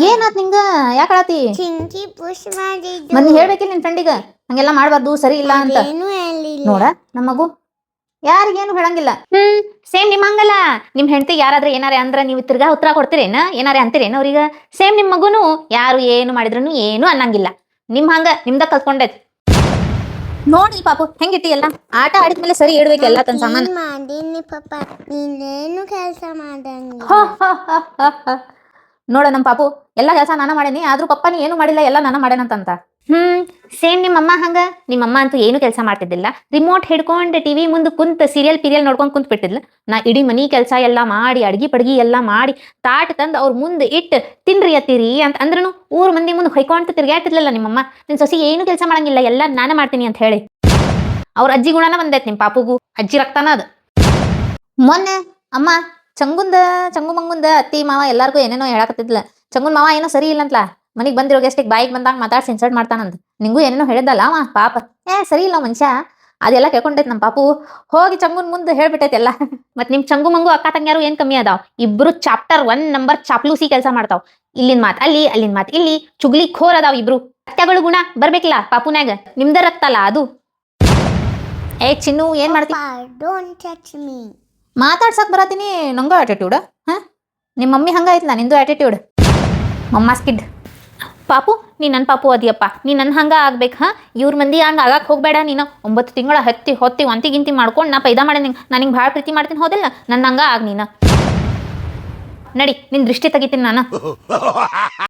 ಏನಾತ್ ನಿಂಗ ಯಾಕಳತಿ ಚಿಂಕಿ ಪುಷ್ ಮಾಡಿದ್ದು ಮನ್ ಹೇಳ್ಬೇಕಿಲ್ಲ ನಿನ್ ಫ್ರೆಂಡಿಗ ಹಂಗೆಲ್ಲ ಮಾಡ್ಬಾರ್ದು ಸರಿ ಇಲ್ಲ ಅಂತ ಏನು ಹೇಳಿಲ್ಲ. ನೋಡ ನಮ್ಮ ಮಗು ಯಾರಿಗೇನು ಹೇಳಂಗಿಲ್ಲ ಸೇಮ್ ನಿಮ್ ಹಂಗಲ್ಲ ನಿಮ್ ಹೆಂಡತಿ ಯಾರಾದ್ರೆ ಏನಾರೆ ಅಂದ್ರ ನೀವು ತಿರ್ಗಾ ಉತ್ತರ ಕೊಡ್ತೀರೇನ ಏನಾರೆ ಅಂತೀರೇನ ಅವ್ರೀಗ ಸೇಮ್ ನಿಮ್ ಮಗುನು ಯಾರು ಏನು ಮಾಡಿದ್ರು ಏನು ಅನ್ನಂಗಿಲ್ಲ ನಿಮ್ ಹಂಗ ನಿಮ್ದ ಕಲ್ತ್ಕೊಂಡೈತಿ ನೋಡಿ ಪಾಪು ಹೆಂಗಿಟ್ಟಿ ಎಲ್ಲ ಆಟ ಆಡಿದ್ಮೇಲೆ ಸರಿ ಇಡ್ಬೇಕು ಎಲ್ಲ ತನ್ನ ಸಾಮಾನು ಮಾಡೀನಿ ಪಾಪ, ನೀನೇನು ಕೆಲಸ ಮಾಡಂಗಿಲ್ಲ. ನೋಡ ನಮ್ಮ ಪಾಪು ಎಲ್ಲ ಕೆಲಸ ನಾನ ಮಾಡೇನಿ ಆದ್ರೂ ಪಪ್ಪ ನೀ ಏನು ಮಾಡಿಲ್ಲ ಎಲ್ಲ ನಾನ ಮಾಡೇನಂತ ಸೇಮ್ ನಿಮ್ಮಮ್ಮ ಹಂಗ ನಿಮ್ಮಮ್ಮ ಅಂತೂ ಏನು ಕೆಲಸ ಮಾಡ್ತಿದ್ದಿಲ್ಲ ರಿಮೋಟ್ ಹಿಡ್ಕೊಂಡು ಟಿವಿ ಮುಂದೆ ಕುಂತ ಸೀರಿಯಲ್ ನೋಡ್ಕೊಂಡು ಕುಂತ್ ಬಿಟ್ಟಿದ್ಲ ನಾ ಇಡೀ ಮನಿ ಕೆಲಸ ಎಲ್ಲ ಮಾಡಿ ಅಡ್ಗಿ ಪಡ್ಗಿ ಎಲ್ಲ ಮಾಡಿ ತಾಟ್ ತಂದು ಅವ್ರ ಮುಂದೆ ಇಟ್ಟು ತಿನ್ರಿ ಅತ್ತೀರಿ ಅಂತ ಅಂದ್ರೂ ಊರ್ ಮಂದಿ ಮುಂದೆ ಹೊಯ್ಕೊಂತ ತಿರ್ಗಾಡ್ತಿದ್ಲಲ್ಲ ನಿಮ್ಮಮ್ಮ ನಿನ್ ಸೊಸಿ ಏನು ಕೆಲಸ ಮಾಡಂಗಿಲ್ಲ ಎಲ್ಲ ನಾನೇ ಮಾಡ್ತೀನಿ ಅಂತ ಹೇಳಿ ಅವ್ರ ಅಜ್ಜಿ ಗುಣನ ಬಂದೈತಿ ನಿಮ್ ಪಾಪುಗೂ ಅಜ್ಜಿ ರಕ್ತಾನ ಅದು ಮೊನ್ನೆ ಅಮ್ಮ ಚಂಗು ಮಂಗುಂದ ಅತ್ತಿ ಮಾವ ಎಲ್ಲಾರ್ಗು ಏನೇನೋ ಹೇಳಕತ್ತಿದ್ಲ ಚಂಗುನ್ ಮಾವ ಏನೋ ಸರಿ ಇಲ್ಲಂತ್ಲಾ ಮನಿಗ್ ಬಂದಿರೋ ಗೆಸ್ಟಿಗೆ ಬಾಯಿಗೆ ಬಂದಾಗ ಮಾತಾಡ್ಸಿ ಇನ್ಸಲ್ಟ್ ಮಾಡ್ತಾನಂತ ನಿಂಗೂ ಏನೇನೋ ಹೇಳಿದಲ್ಲ ಅವ ಪಾಪ ಸರಿ ಇಲ್ಲ ಮನುಷ್ಯ ಅದೆಲ್ಲ ಕೇಳ್ಕೊಂಡೈತಿ ನಮ್ಮ ಪಾಪು ಹೋಗಿ ಚಂಗುನ್ ಮುಂದೆ ಹೇಳ್ಬಿಟ್ಟೈತಿ ಎಲ್ಲ ಮತ್ ನಿಮ್ ಚಂಗು ಮಂಗು ಅಕ್ಕ ತಂಗ್ಯಾರು ಏನ್ ಕಮ್ಮಿ ಅದಾವ್ ಇಬ್ರು ಚಾಪ್ಟರ್ 1 ನಂಬರ್ ಚಾಪ್ಲೂಸಿ ಕೆಲಸ ಮಾಡ್ತಾವ್ ಇಲ್ಲಿನ ಮಾತ್ ಅಲ್ಲಿ ಅಲ್ಲಿನ ಮಾತ್ ಇಲ್ಲಿ ಚುಗ್ಲಿ ಖೋರ್ ಅದಾವ್ ಇಬ್ರು ಅತ್ತೆಗಳು ಗುಣ ಬರ್ಬೇಕಿಲ್ಲ ಪಾಪುನ್ಯಾಗ ನಿಮ್ದ ರಕ್ತಲ್ಲ ಅದು ಚಿನ್ನು ಏನ್ ಮಾಡ್ತಿ ಡೋಂಟ್ ಟಚ್ ಮೀ ಮಾತಾಡ್ಸಕ್ ಬರತೀನಿ ನಂಗೂ ಆಟಿಟ್ಯೂಡ್ ನಿಮ್ಮ ಮಮ್ಮಿ ಹಂಗ ಐತ್ಲ ನಿಂದು ಆಟಿಟ್ಯೂಡ್ ಮಮ್ಮಾಸ್ಕಿಡ್ ಪಾಪು ನೀ ನನ್ನ ಪಾಪು ಅದಿಯಪ್ಪ ನೀ ನನ್ನ ಹಂಗ ಆಗ್ಬೇಕು ಇವ್ರ ಮಂದಿ ಹಂಗ ಆಗಕ್ಕೆ ಹೋಗ್ಬೇಡ ನೀನು 9 ತಿಂಗಳ ಹೊತ್ತಿ ವಂತಿ ಮಾಡ್ಕೊಂಡು ನಾ ಪೈದಾ ಮಾಡಿ ನಾನು ನಿಂಗೆ ಭಾಳ ಪ್ರೀತಿ ಮಾಡ್ತೀನಿ ಹೋದಿಲ್ಲ ನನ್ನ ಹಂಗ ಆಗ ನೀನು ನಡಿ ನಿನ್ನ ದೃಷ್ಟಿ ತೆಗಿತೀನಿ ನಾನು